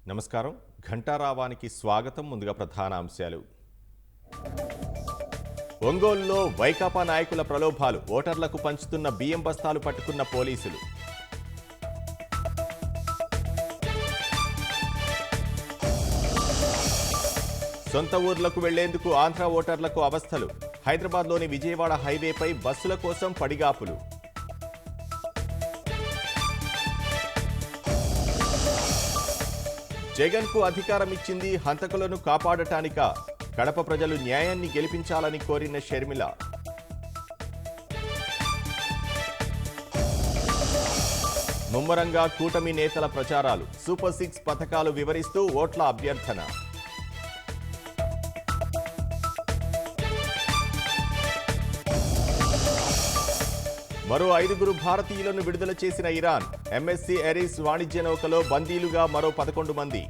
నమస్కారం. ఘంటారావానికి స్వాగతం. ముందుగా ప్రధాన అంశాలు. ఒంగోలులో వైకాపా నాయకుల ప్రలోభాలు. ఓటర్లకు పంచుతున్న బియ్యం బస్తాలు పట్టుకున్న పోలీసులు. సొంత ఊర్లకు వెళ్లేందుకు ఆంధ్ర ఓటర్లకు అవస్థలు. హైదరాబాద్లోని విజయవాడ హైవేపై బస్సుల కోసం పడిగాపులు. జగన్కు అధికారం ఇచ్చింది హంతకులను కాపాడటానిక. కడప ప్రజలు న్యాయాన్ని గెలిపించాలని కోరిన షర్మిల. ముమ్మరంగా కూటమి నేతల ప్రచారాలు. సూపర్ 6 పథకాలు వివరిస్తూ ఓట్ల అభ్యర్థన. మరో 5 భారతీయులను విడుదల చేసిన ఇరాన్. ఎంఎస్సీ ఎరీస్ వాణిజ్య నౌకలో బందీలుగా మరో 11 మంది.